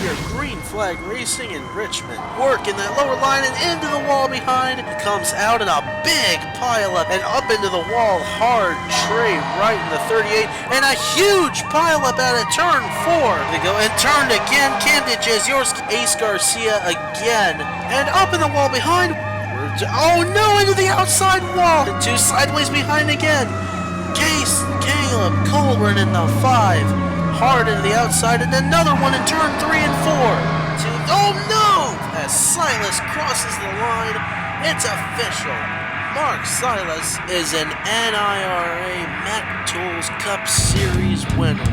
Here, green flag racing in Richmond. Working that lower line and into the wall behind. He comes out in a big pileup and up into the wall hard. Trey Wright in the 38 and a huge pileup out of turn 4. They go and turned again. Camden Jeziorski, Ace Garcia again. And up in the wall behind. Oh no, into the outside wall. And 2 sideways behind again. Caleb Colburn in the 5. Hard into the outside, and another one in turn 3 and 4. Oh no! As Sylas crosses the line, it's official. Mark Sylas is an NIRA MacTools Cup Series winner.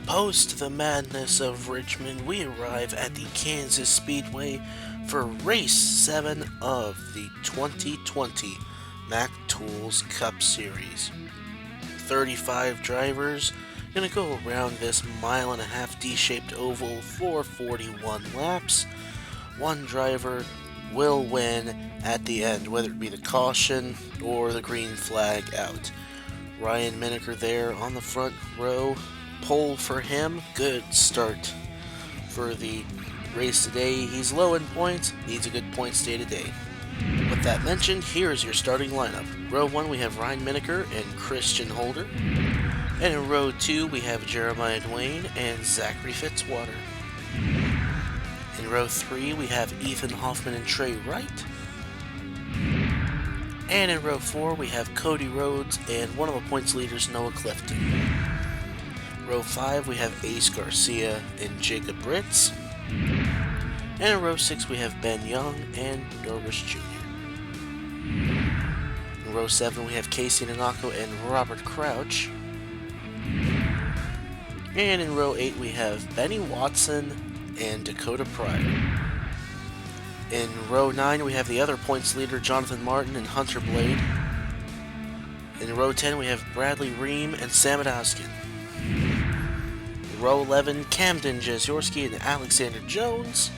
Post the madness of Richmond, we arrive at the Kansas Speedway for Race 7 of the 2020 MacTools Cup Series. 35 drivers gonna go around this 1.5-mile D-shaped oval for 41 laps. One driver will win at the end, whether it be the caution or the green flag out. Ryan Minneker there on the front row. Pole for him. Good start for the race today. He's low in points, needs a good points day to day. With that mentioned, here is your starting lineup. Row 1 we have Ryan Minneker and Christian Holder. And in row 2 we have Jeremiah Dwayne and Zachary Fitzwater. In row 3 we have Ethan Hoffman and Trey Wright. And in row 4 we have Cody Rhodes and one of the points leaders, Noah Clifton. Row 5 we have Ace Garcia and Jacob Brits. And in row 6 we have Ben Jung and Drwish Junior. In row 7 we have Casey Nanako and Robert Crouch. And in row 8 we have Benny Watson and Dakota Prior. In row 9 we have the other points leader Jonathan Martin and Hunter Blade. In row 10 we have Bradley Reim and Samet Ozkan. Row 11, Camden Jeziorski and Alexander Jones.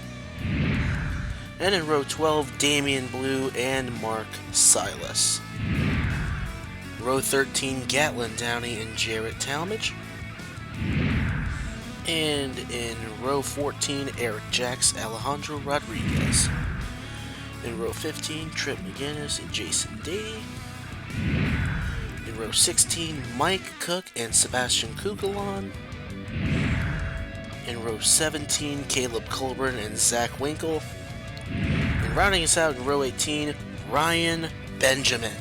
And in row 12, Damian Blue and Mark Sylas. Row 13, Gatlin Downey and Jarrett Tallmadge. And in row 14, Aric Jacks, Alejandro Rodrìguez. In row 15, Trip McGuines and Jason Dady. In row 16, Mike Cook and Sebastian Kugelon. In row 17, Caleb Colburn and Zack Winkle. And rounding us out in row 18, Ryan Benjamin.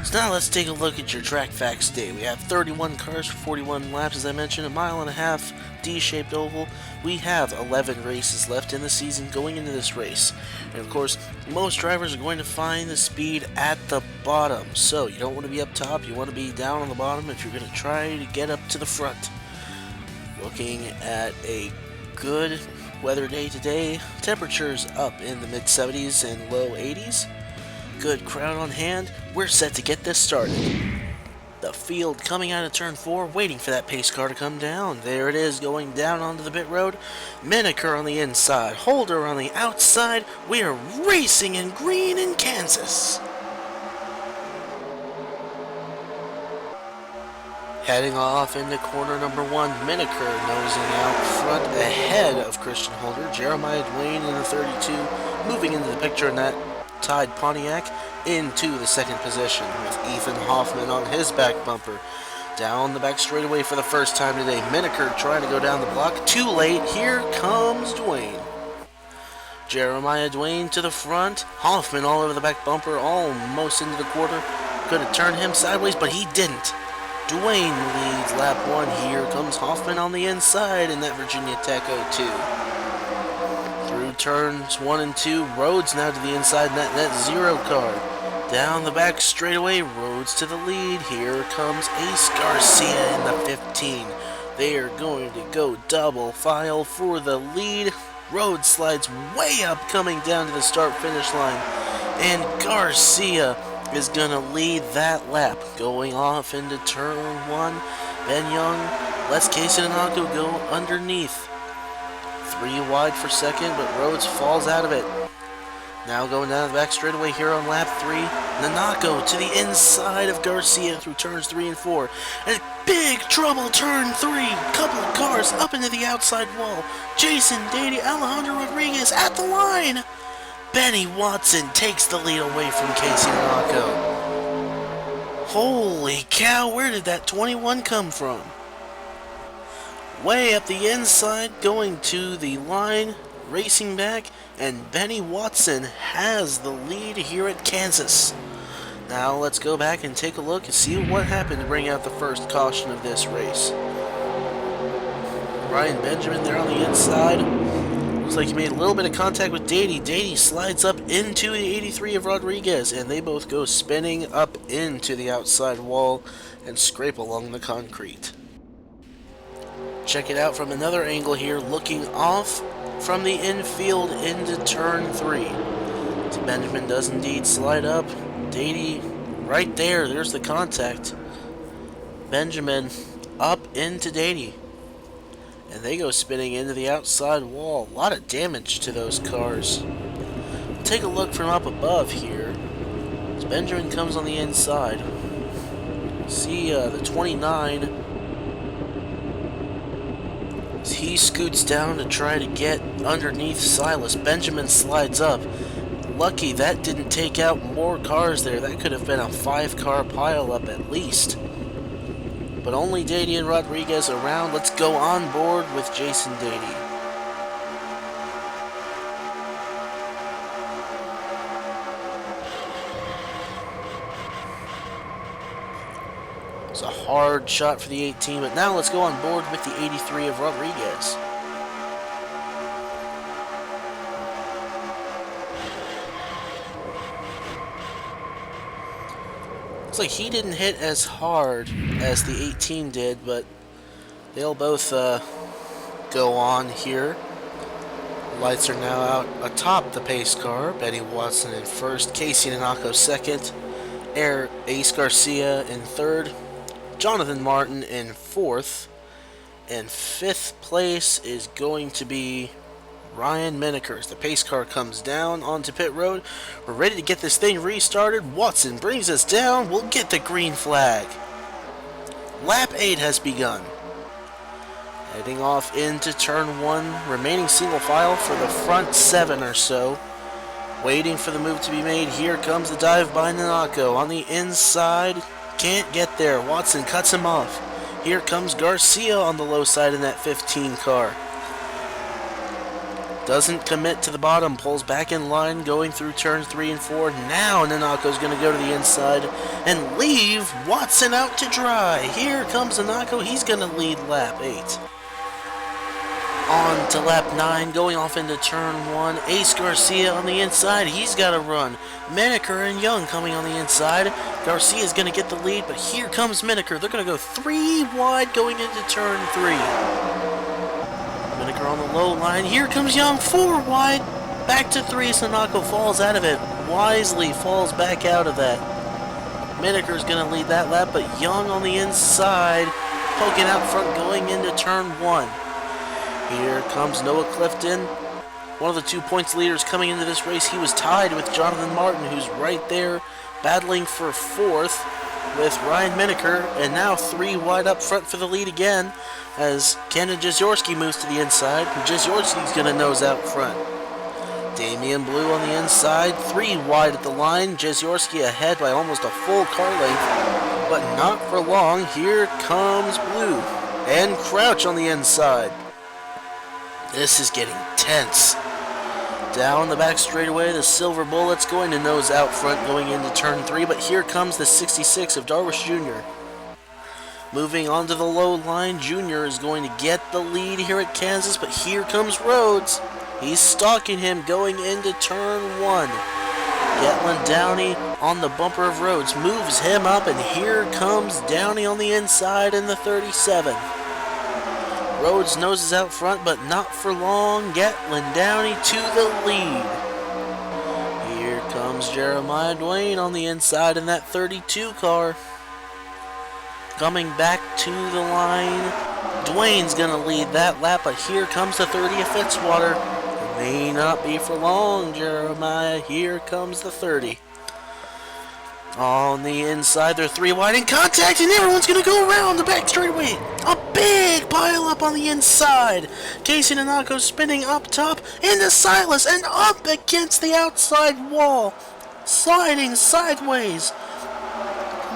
So now let's take a look at your track facts today. We have 31 cars for 41 laps, as I mentioned, 1.5 miles D-shaped oval. We have 11 races left in the season going into this race. And of course, most drivers are going to find the speed at the bottom. So you don't want to be up top, you want to be down on the bottom if you're going to try to get up to the front. Looking at a good weather day today, temperatures up in the mid-70s and low 80s. Good crowd on hand, we're set to get this started. The field coming out of turn 4, waiting for that pace car to come down. There it is, going down onto the pit road. Minneker on the inside, Holder on the outside. We are racing in green in Kansas. Heading off into corner number 1, Minneker nosing out front ahead of Christian Holder. Jeremiah Dwayne in the 32, moving into the picture in that Tide Pontiac into the second position with Ethan Hoffman on his back bumper. Down the back straightaway for the first time today. Minneker trying to go down the block. Too late. Here comes Dwayne. Jeremiah Dwayne to the front. Hoffman all over the back bumper, almost into the quarter. Could have turned him sideways, but he didn't. Dwayne leads lap 1. Here comes Hoffman on the inside in that Virginia Tech 02. Through turns 1 and 2, Rhodes now to the inside in that net 0 car. Down the back straightaway, Rhodes to the lead. Here comes Ace Garcia in the 15. They are going to go double file for the lead. Rhodes slides way up, coming down to the start-finish line. And Garcia is going to lead that lap. Going off into turn 1. Ben Jung lets Casey Nanako go underneath. 3 wide for second, but Rhodes falls out of it. Now going down the back straightaway here on lap 3. Nanako to the inside of Garcia through turns 3 and 4. And big trouble, turn 3. Couple of cars up into the outside wall. Jason, Dady, Alejandro Rodrìguez at the line. Benny Watson takes the lead away from Casey Nanako. Holy cow, where did that 21 come from? Way up the inside, going to the line, racing back, and Benny Watson has the lead here at Kansas. Now let's go back and take a look and see what happened to bring out the first caution of this race. Ryan Benjamin there on the inside. Looks like he made a little bit of contact with Dady. Dady slides up into the 83 of Rodrìguez, and they both go spinning up into the outside wall and scrape along the concrete. Check it out from another angle here, looking off from the infield into turn 3. So Benjamin does indeed slide up. Dady right there, there's the contact. Benjamin up into Dady. And they go spinning into the outside wall. A lot of damage to those cars. Take a look from up above here. As Benjamin comes on the inside. See the 29. As he scoots down to try to get underneath Sylas. Benjamin slides up. Lucky that didn't take out more cars there. That could have been a 5-car pileup at least. But only Dady and Rodrìguez around. Let's go on board with Jason Dady. It's a hard shot for the 18, but now let's go on board with the 83 of Rodrìguez. Looks like he didn't hit as hard as the 18 did, but they'll both go on here. Lights are now out atop the pace car. Benny Watson in first, Casey Nanako second, Ace Garcia in third, Jonathan Martin in fourth, and fifth place is going to be Ryan Minneker. As the pace car comes down onto pit road, we're ready to get this thing restarted. Watson brings us down. We'll get the green flag. Lap 8 has begun. Heading off into turn 1, remaining single file for the front 7 or so. Waiting for the move to be made. Here comes the dive by Nanako on the inside. Can't get there. Watson cuts him off. Here comes Garcia on the low side in that 15 car. Doesn't commit to the bottom, pulls back in line, going through turns 3 and 4. Now Nanako's going to go to the inside and leave Watson out to dry. Here comes Nanako, he's going to lead lap 8. On to lap 9, going off into turn 1. Ace Garcia on the inside, he's got to run. Minneker and Jung coming on the inside. Garcia's going to get the lead, but here comes Minneker. They're going to go 3 wide going into turn 3. Minneker on the low line. Here comes Jung, 4 wide. Back to 3 as Nanako falls out of it. Wisely falls back out of that. Minneker's going to lead that lap, but Jung on the inside, poking out front going into turn 1. Here comes Noah Clifton, one of the 2 points leaders coming into this race. He was tied with Jonathan Martin, who's right there battling for 4th with Ryan Minneker, and now 3 wide up front for the lead again as Jeziorski moves to the inside. Jeziorski's going to nose out front. Damian Blue on the inside, 3 wide at the line. Jeziorski ahead by almost a full car length, but not for long. Here comes Blue and Crouch on the inside. This is getting tense. Down the back straightaway, the Silver Bullet's going to nose out front going into turn 3, but here comes the 66 of Drwish Junior. Moving on to the low line, Junior is going to get the lead here at Kansas, but here comes Rhodes. He's stalking him going into turn 1. Gatlin Downey on the bumper of Rhodes, moves him up, and here comes Downey on the inside in the 37. Rhodes noses out front, but not for long. Gatlin Downey to the lead. Here comes comes Jeremiah Dwayne on the inside in that 32 car. Coming back to the line. Dwayne's going to lead that lap, but here comes the 30 of Fitzwater. It may not be for long, Jeremiah. Here comes the 30. On the inside, they're 3 wide in contact, and everyone's going to go around the back straightaway. A big pile up on the inside. Casey Nanako spinning up top into Sylas and up against the outside wall. Sliding sideways.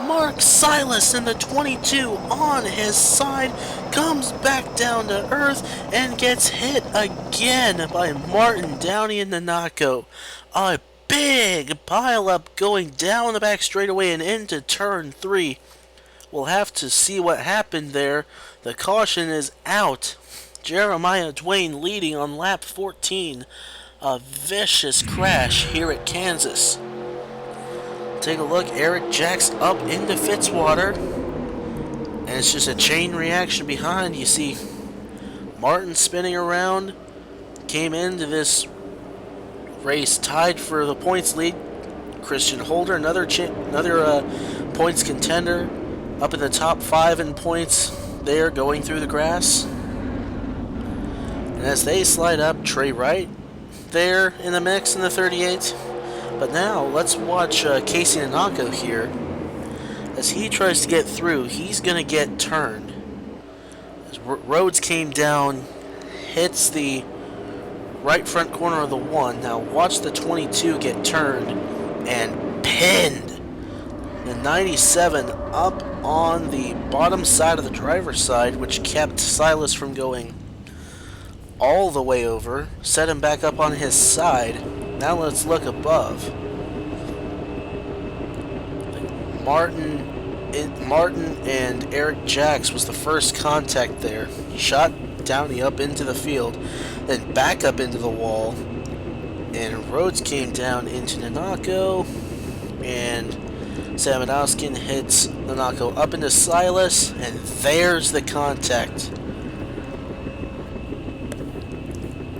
Mark Sylas in the 22 on his side comes back down to earth and gets hit again by Martin Downey and Nanako. A big pile up going down the back straightaway and into turn 3. We'll have to see what happened there. The caution is out. Jeremiah Dwayne leading on lap 14. A vicious crash here at Kansas. Take a look, Aric Jacks up into Fitzwater. And it's just a chain reaction behind. You see Martin spinning around. Came into this race tied for the points lead. Christian Holder, another points contender, up in the top 5 in points there, going through the grass. And as they slide up, Trey Wright there in the mix in the 38. But now let's watch Casey Nanako here. As he tries to get through, he's going to get turned. As Rhodes came down, hits the right front corner of the 1. Now watch the 22 get turned and pinned. The 97 up on the bottom side of the driver's side, which kept Sylas from going all the way over. Set him back up on his side. Now let's look above. Martin and Aric Jacks was the first contact there. Shot Downey up into the field, then back up into the wall, and Rhodes came down into Nanako, and Samet Ozkan hits Nanako up into Sylas, and there's the contact.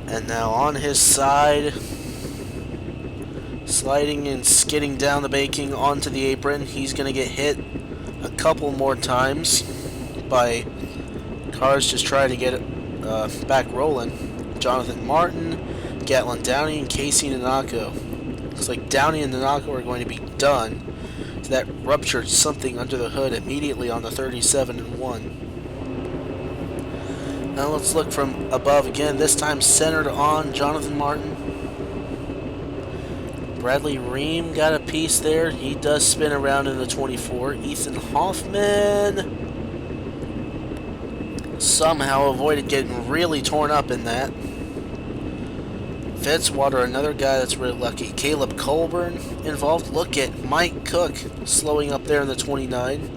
And now on his side, sliding and skidding down the baking onto the apron, he's going to get hit a couple more times by cars just trying to get it back rolling. Jonathan Martin, Gatlin Downey, and Casey Nanako. Looks like Downey and Nanako are going to be done. So that ruptured something under the hood immediately on the 37 and 1. Now let's look from above again, this time centered on Jonathan Martin. Bradley Reim got a piece there. He does spin around in the 24. Ethan Hoffman somehow avoided getting really torn up in that. Fitzwater, another guy that's really lucky. Caleb Colburn involved. Look at Mike Cook slowing up there in the 29.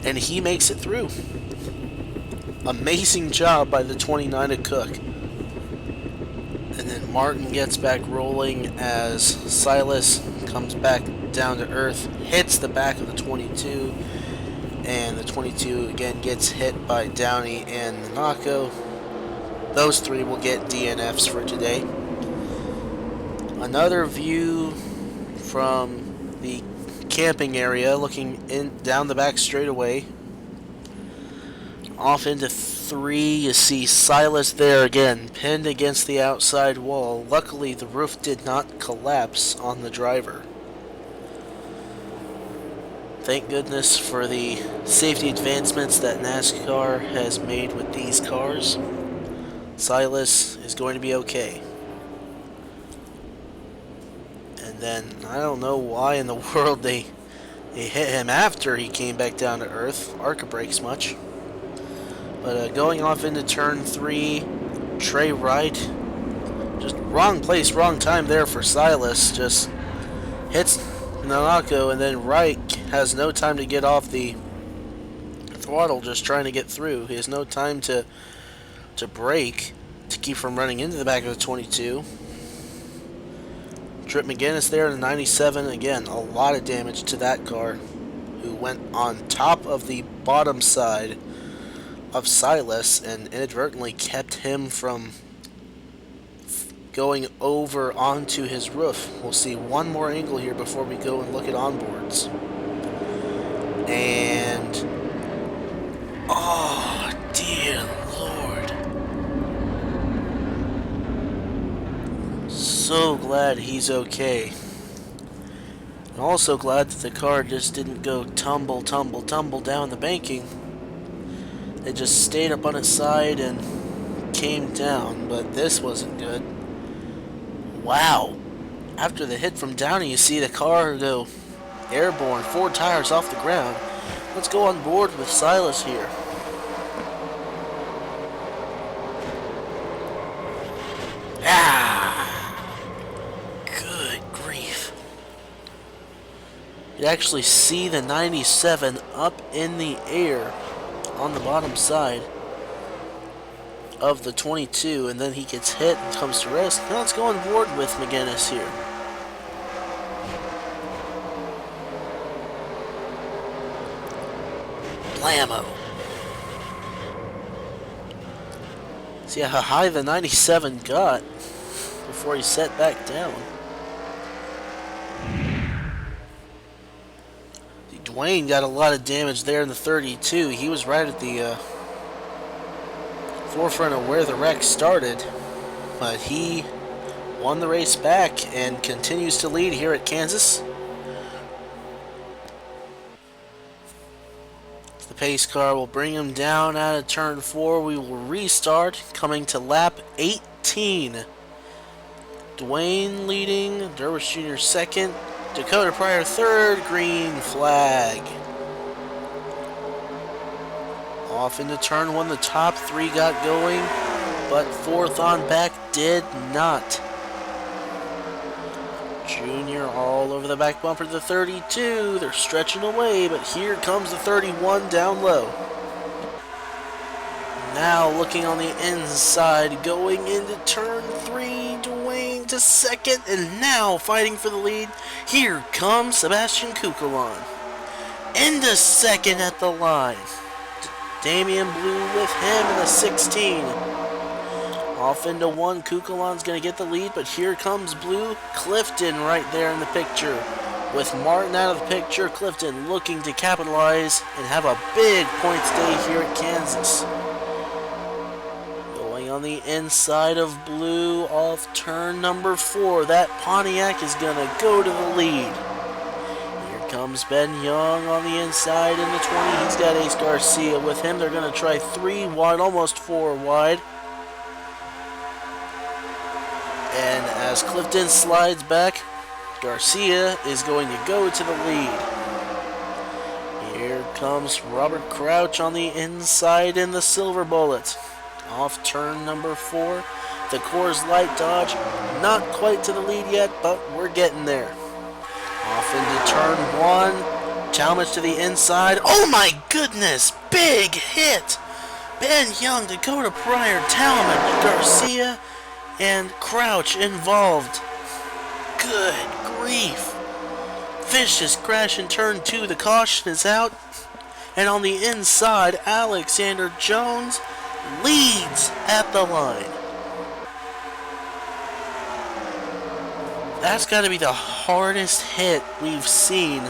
And he makes it through. Amazing job by the 29 of Cook. And then Martin gets back rolling as Sylas comes back down to earth, hits the back of the 22, and the 22 again gets hit by Downey and Nanako. Those 3 will get DNFs for today. Another view from the camping area, looking down the back straightaway. Off into 3, you see Sylas there again, pinned against the outside wall. Luckily, the roof did not collapse on the driver. Thank goodness for the safety advancements that NASCAR has made with these cars. Sylas is going to be okay. And then, I don't know why in the world they hit him after he came back down to earth. ARCA brakes much. But going off into turn 3, Trey Wright, just wrong place, wrong time there for Sylas. Just hits Nanako, and then Wright has no time to get off the throttle, just trying to get through. He has no time to brake to keep from running into the back of the 22. Trip McGuinness there in the 97. Again, a lot of damage to that car, who went on top of the bottom side of Sylas and inadvertently kept him from going over onto his roof. We'll see one more angle here before we go and look at onboards. And oh dear Lord. So glad he's okay. I'm also glad that the car just didn't go tumble down the banking. It just stayed up on its side and came down, but this wasn't good. Wow. After the hit from Downey, you see the car go airborne, 4 tires off the ground. Let's go on board with Sylas here. Good grief. You actually see the 97 up in the air on the bottom side of the 22, and then he gets hit and comes to rest. Now let's go on board with McGuines here. Blammo. See how high the 97 got before he set back down. Dwayne got a lot of damage there in the 32. He was right at the forefront of where the wreck started, but he won the race back and continues to lead here at Kansas. The pace car will bring him down out of turn 4. We will restart, coming to lap 18. Dwayne leading, Drwish Junior second, Dakota Prior third, green flag. Off into turn 1, the top 3 got going, but 4th on back did not. Junior all over the back bumper, the 32. They're stretching away, but here comes the 31 down low. Now looking on the inside, going into turn 3, Dwayne to second, and now fighting for the lead. Here comes Sebastian Kukulon. Into second at the line. Damian Blue with him in the 16. Off into 1, Kukulon's going to get the lead, but here comes Blue. Clifton right there in the picture. With Martin out of the picture, Clifton looking to capitalize and have a big points day here at Kansas. Going on the inside of Blue off turn number 4. That Pontiac is going to go to the lead. Comes Ben Jung on the inside in the 20. He's got Ace Garcia with him. They're going to try 3 wide, almost 4 wide. And as Clifton slides back, Garcia is going to go to the lead. Here comes Robert Crouch on the inside in the Silver Bullet. Off turn number 4. The Coors Light Dodge, not quite to the lead yet, but we're getting there. Off into turn 1, Tallmadge to the inside. Oh my goodness, big hit! Ben Jung, Dakota Prior, Tallmadge, Garcia, and Crouch involved. Good grief. Vicious crash in turn 2, the caution is out. And on the inside, Alexander Jones leads at the line. That's got to be the hardest hit we've seen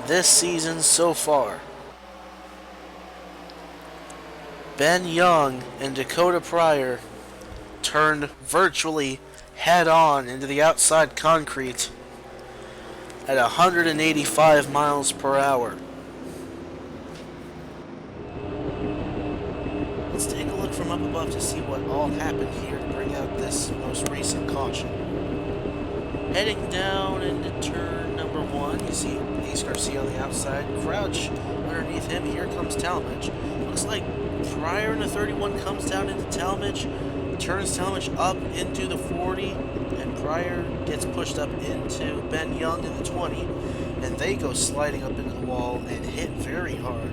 this season so far. Ben Jung and Dakota Prior turned virtually head-on into the outside concrete at 185 miles per hour. Let's take a look from up above to see what all happened here to bring out this most recent caution. Heading down into turn number 1, you see Ace Garcia on the outside. Crouch underneath him. Here comes Tallmadge. Looks like Prior in the 31 comes down into Tallmadge, turns Tallmadge up into the 40, and Prior gets pushed up into Ben Jung in the 20, and they go sliding up into the wall and hit very hard.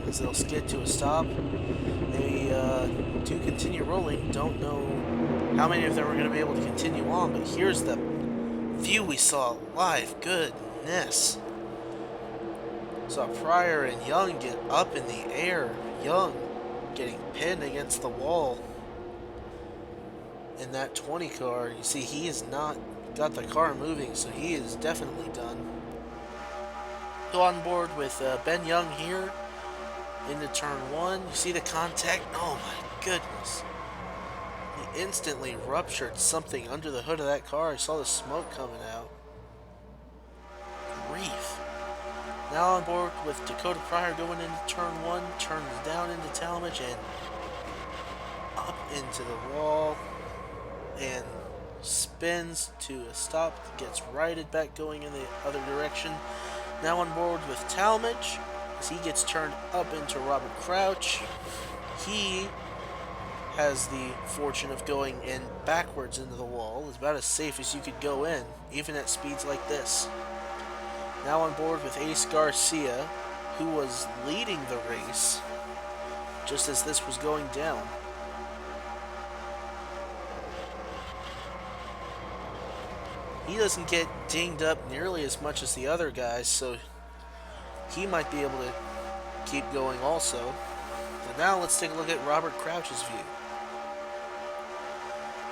As they'll skid to a stop, they do continue rolling. Don't know how many of them are going to be able to continue on, but here's the view we saw live. Goodness. Saw Prior and Jung get up in the air. Jung getting pinned against the wall. in that 20 car. You see, he has not got the car moving, so he is definitely done. Go on board with Ben Jung here into turn 1. You see the contact? Oh my goodness. He instantly ruptured something under the hood of that car. I saw the smoke coming out. Grief. Now on board with Dakota Prior going into turn 1, turns down into Tallmadge and up into the wall and spins to a stop, gets righted back going in the other direction. Now on board with Tallmadge as he gets turned up into Robert Crouch. He has the fortune of going in backwards into the wall. It's about as safe as you could go in, even at speeds like this. Now on board with Ace Garcia, who was leading the race just as this was going down. He doesn't get dinged up nearly as much as the other guys, so he might be able to keep going also. But now let's take a look at Robert Crouch's view.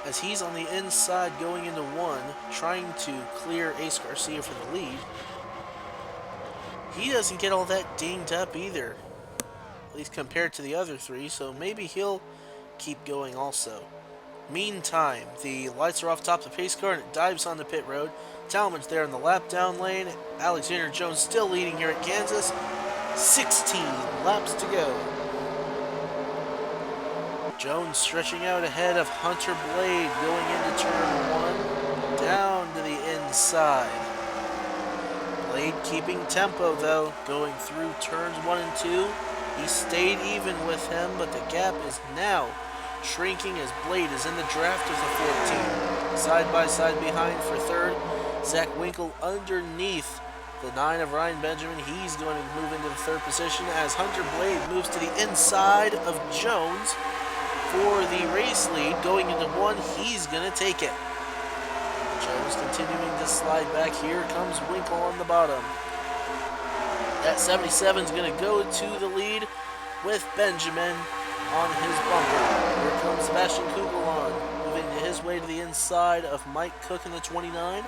As he's on the inside going into 1, trying to clear Ace Garcia for the lead. He doesn't get all that dinged up either, at least compared to the other 3, so maybe he'll keep going also. Meantime, the lights are off top of the pace car and it dives on the pit road. Tallmadge there in the lap down lane. Alexander Jones still leading here at Kansas. 16 laps to go. Jones stretching out ahead of Hunter Blade going into turn 1, down to the inside. Blade keeping tempo though, going through turns 1 and 2. He stayed even with him, but the gap is now shrinking as Blade is in the draft of the 14. Side by side behind for third. Zack Winkle underneath the 9 of Ryan Benjamin. He's going to move into the third position as Hunter Blade moves to the inside of Jones for the race lead. Going into 1, he's going to take it. Jones continuing to slide back. Here comes Winkle on the bottom. That 77 is going to go to the lead with Benjamin on his bumper. Here comes Sebastian Kugelon, moving his way to the inside of Mike Cook in the 29.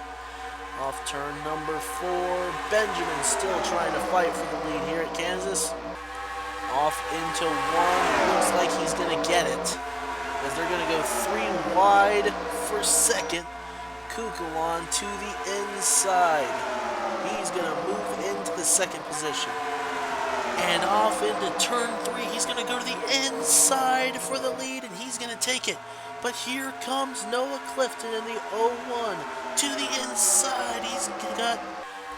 Off turn number 4, Benjamin still trying to fight for the lead here at Kansas. Off into 1, looks like he's going to get it, as they're going to go 3 wide for second. Kugelon to the inside. He's going to move into the second position. And off into turn 3, he's going to go to the inside for the lead, and he's going to take it. But here comes Noah Clifton in the 01 to the inside. He's got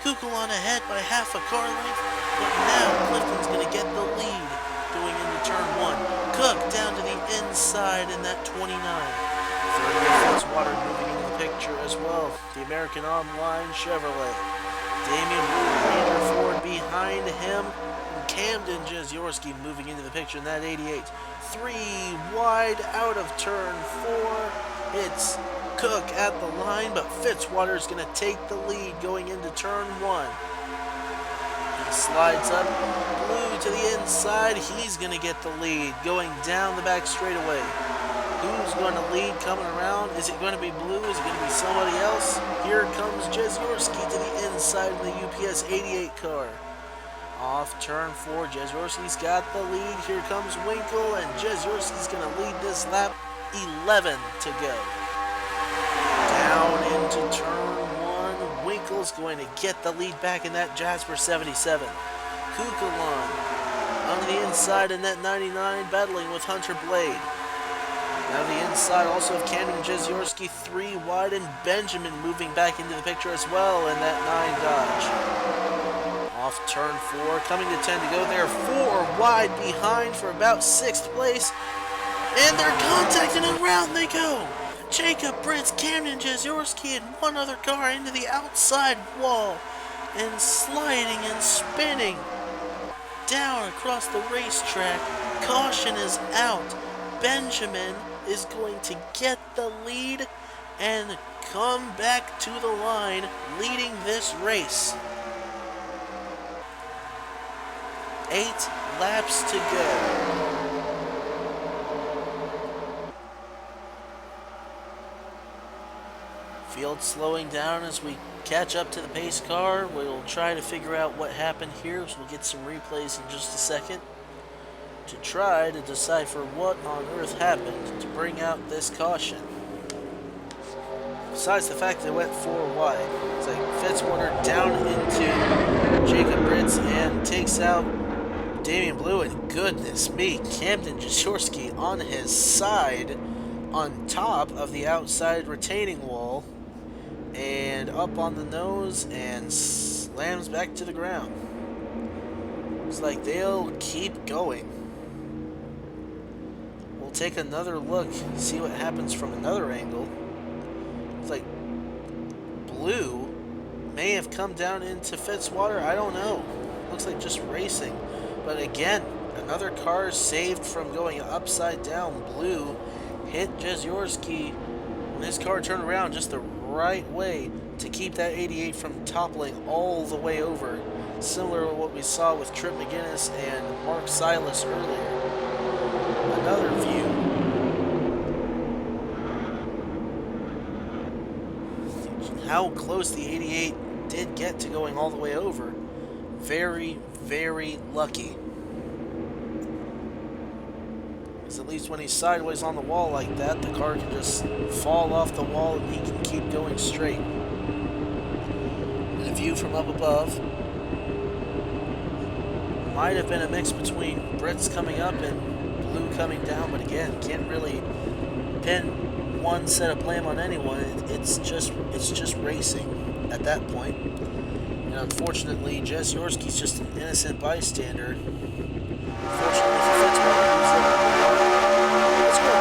Kugelon ahead by half a car length, but now Clifton's going to get the lead going into turn 1. Cook down to the inside in that 29. Fitzwater moving into the picture as well. The American Online Chevrolet. Damian Blue, Ranger Ford behind him. Camden Jeziorski moving into the picture in that 88. 3 wide out of turn 4. It's Cook at the line, but Fitzwater is going to take the lead going into turn 1. He slides up. Blue to the inside. He's going to get the lead going down the back straightaway. Who's going to lead coming around? Is it going to be Blue? Is it going to be somebody else? Here comes Jeziorski to the inside of the UPS 88 car. Off turn 4, Jeziorski's got the lead. Here comes Winkle, and Jeziorski's going to lead this lap. 11 to go. Down into turn 1. Winkle's going to get the lead back in that Jasper 77. Kugelon on the inside in that 99, battling with Hunter Blade. Now the inside also of Camden and Jeziorski, 3 wide, and Benjamin moving back into the picture as well in that 9 Dodge. Off turn 4, coming to 10 to go there, 4 wide behind for about 6th place. And they're contacting, and round they go. Jacob Brits, Camden Jeziorski, and one other car into the outside wall. And sliding and spinning down across the racetrack. Caution is out. Benjamin is going to get the lead and come back to the line, leading this race. 8 laps to go. Field slowing down as we catch up to the pace car. We'll try to figure out what happened here, so we'll get some replays in just a second to try to decipher what on earth happened to bring out this caution. Besides the fact they went 4 wide. It's like Fitzwater down into Jacob Brits and takes out Damian Blue, and goodness me, Jeziorski on his side on top of the outside retaining wall and up on the nose and slams back to the ground. Looks like they'll keep going. We'll take another look, see what happens from another angle. It's like Blue may have come down into Fitzwater, I don't know. Looks like just racing. But again, another car saved from going upside down. Blue hit Jeziorski when his car turned around just the right way to keep that 88 from toppling all the way over. Similar to what we saw with Trip McGuinness and Mark Sylas earlier. Another view. How close the 88 did get to going all the way over. Very, very lucky. Because at least when he's sideways on the wall like that, the car can just fall off the wall and he can keep going straight. And a view from up above. Might have been a mix between Brits coming up and Blue coming down, but again, can't really pin one set of blame on anyone. It's just racing at that point. And unfortunately, Jeziorski's just an innocent bystander. Unfortunately for Fitzwater, let's go.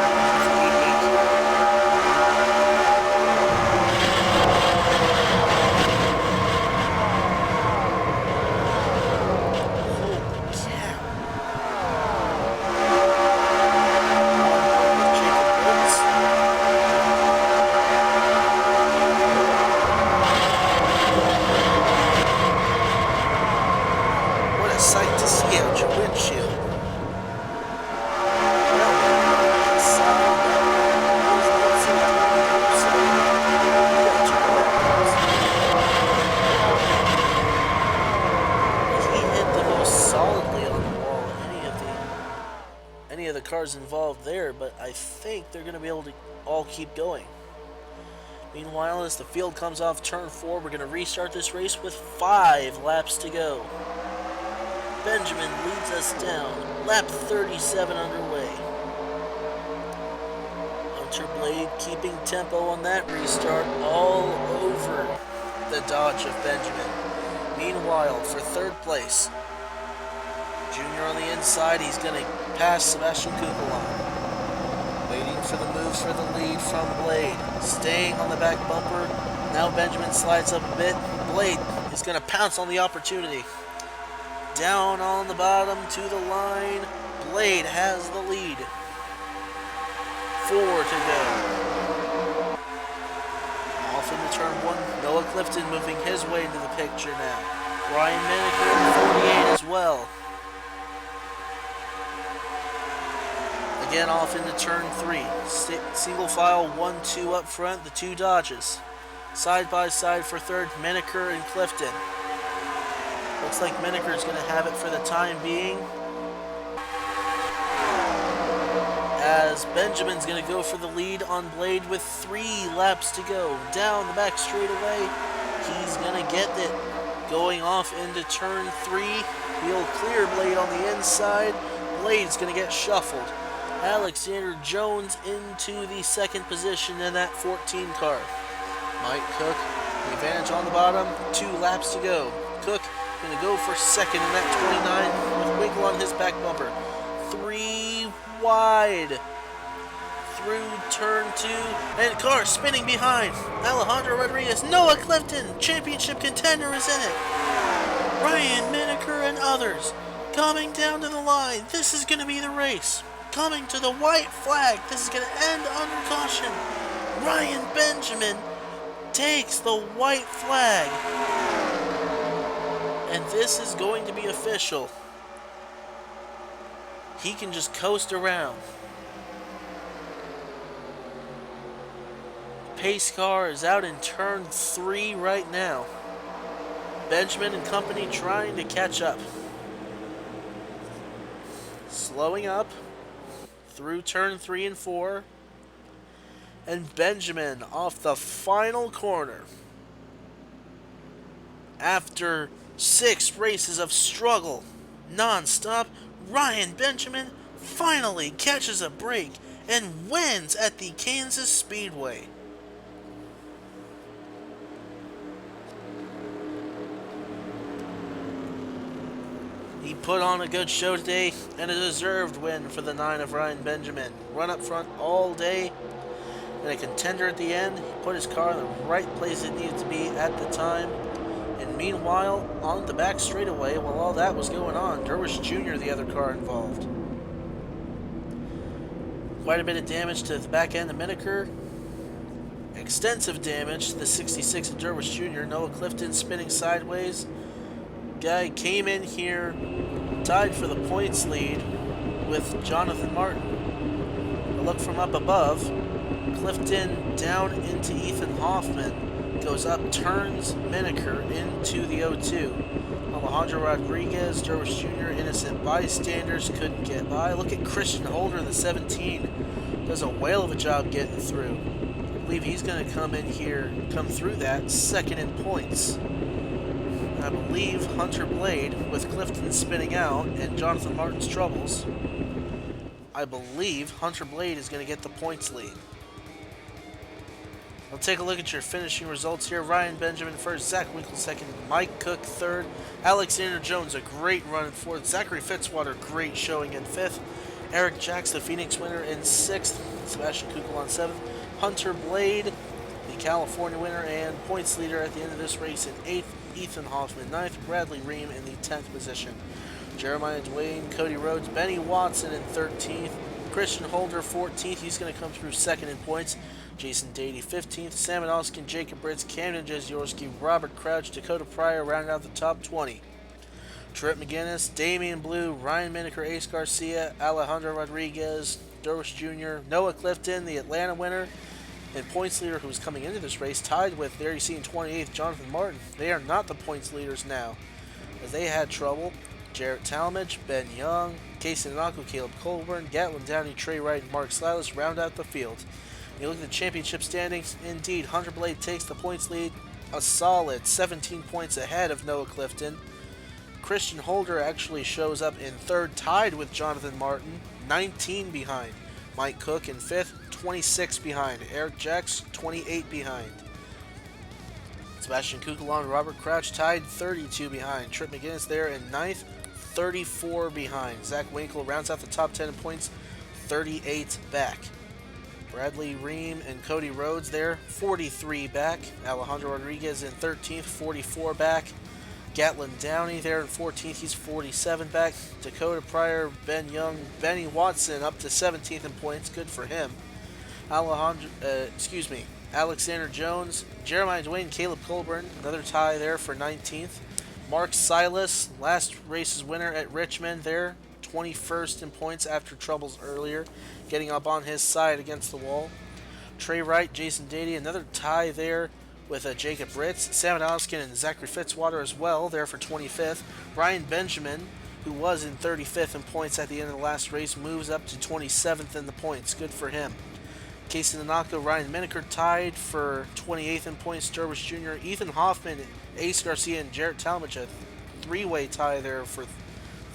Cars involved there, but I think they're going to be able to all keep going. Meanwhile, as the field comes off turn 4, we're going to restart this race with 5 laps to go. Benjamin leads us down. Lap 37 underway. Hunter Blade keeping tempo on that restart all over the dodge of Benjamin. Meanwhile, for 3rd place, Junior on the inside, he's going to pass Sebastian Kugelon. Waiting for the moves for the lead from Blade. Staying on the back bumper. Now Benjamin slides up a bit. Blade is going to pounce on the opportunity. Down on the bottom to the line. Blade has the lead. 4 to go. Off into turn 1. Noah Clifton moving his way into the picture now. Ryan Minneker in 48 as well. Again off into turn 3. Single file 1-2 up front, the 2 Dodges. Side by side for 3rd, Minneker and Clifton. Looks like Minneker is going to have it for the time being. As Benjamin's going to go for the lead on Blade with 3 laps to go. Down the back straightaway, he's going to get it. Going off into turn 3, he'll clear Blade on the inside. Blade's going to get shuffled. Alexander Jones into the 2nd position in that 14 car. Mike Cook, the advantage on the bottom, 2 laps to go. Cook going to go for 2nd in that 29 with Winkle on his back bumper. 3 wide through turn 2, and car spinning behind. Alejandro Rodrìguez, Noah Clifton, championship contender is in it. Ryan Minneker and others coming down to the line. This is going to be the race. Coming to the white flag. This is going to end under caution. Ryan Benjamin takes the white flag. And this is going to be official. He can just coast around. pace car is out in turn 3 right now. Benjamin and company trying to catch up. Slowing up through turn 3 and 4. And Benjamin off the final corner. After 6 races of struggle, non-stop, Ryan Benjamin finally catches a break and wins at the Kansas Speedway. He put on a good show today and a deserved win for the 9 of Ryan Benjamin. Run up front all day and a contender at the end. He put his car in the right place it needed to be at the time. And meanwhile, on the back straightaway, while all that was going on, Drwish Junior, the other car involved. Quite a bit of damage to the back end of Minneker. Extensive damage to the 66 of Drwish Junior. Noah Clifton spinning sideways. Guy came in here, tied for the points lead with Jonathan Martin. A look from up above. Clifton down into Ethan Hoffman. Goes up, turns Minneker into the 0-2. Alejandro Rodrìguez, Drwish Junior, innocent bystanders, couldn't get by. Look at Christian Holder in the 17. Does a whale of a job getting through. I believe he's going to come in here, come through that, second in points. I believe Hunter Blade, with Clifton spinning out and Jonathan Martin's troubles, I believe Hunter Blade is going to get the points lead. We'll take a look at your finishing results here. Ryan Benjamin first, Zack Winkle second, Mike Cook third, Alexander Jones a great run in fourth, Zachary Fitzwater great showing in fifth, Aric Jacks the Phoenix winner in sixth, Sebastian Kukul on seventh, Hunter Blade the California winner and points leader at the end of this race in eighth, Ethan Hoffman ninth, Bradley Reim in the 10th position, Jeremiah Dwayne, Cody Rhodes, Benny Watson in 13th, Christian Holder 14th, he's going to come through second in points, Jason Dady 15th, Samet Ozkan, Jacob Brits, Camden Jeziorski, Robert Crouch, Dakota Prior rounded out the top 20. Trip McGuinness, Damian Blue, Ryan Minneker, Ace Garcia, Alejandro Rodrìguez, Drwish Junior, Noah Clifton, the Atlanta winner, and points leader who was coming into this race, tied with, there you see in 28th, Jonathan Martin. They are not the points leaders now, as they had trouble. Jarrett Tallmadge, Ben Jung, Casey Nanako, Caleb Colburn, Gatlin Downey, Trey Wright, and Mark Sylas round out the field. You look at the championship standings, indeed, Hunter Blade takes the points lead, a solid 17 points ahead of Noah Clifton. Christian Holder actually shows up in third, tied with Jonathan Martin, 19 behind. Mike Cook in fifth, 26 behind. Aric Jacks, 28 behind. Sebastian Kukul and Robert Crouch tied 32 behind. Trip McGuinness there in ninth, 34 behind. Zack Winkle rounds out the top 10 in points, 38 back. Bradley Reim and Cody Rhodes there, 43 back. Alejandro Rodrìguez in 13th, 44 back. Gatlin Downey there in 14th, he's 47 back. Dakota Prior, Ben Jung, Benny Watson up to 17th in points, good for him. Alexander Jones, Jeremiah Dwayne, Caleb Colburn, another tie there for 19th. Mark Sylas, last race's winner at Richmond there, 21st in points after troubles earlier, getting up on his side against the wall. Trey Wright, Jason Dady, another tie there with Jacob Brits. Samet Ozkan and Zachary Fitzwater as well, there for 25th. Ryan Benjamin, who was in 35th in points at the end of the last race, moves up to 27th in the points. Good for him. Casey Nanako, Ryan Minneker tied for 28th in points. Drwish Junior, Ethan Hoffman, Ace Garcia, and Jarrett Tallmadge, a three-way tie there for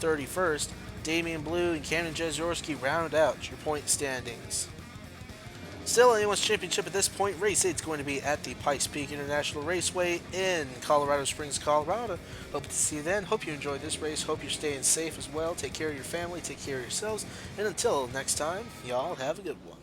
31st. Damian Blue and Camden Jeziorski round out your point standings. Still anyone's championship at this point. Race 8 is going to be at the Pikes Peak International Raceway in Colorado Springs, Colorado. Hope to see you then. Hope you enjoyed this race. Hope you're staying safe as well. Take care of your family. Take care of yourselves. And until next time, y'all have a good one.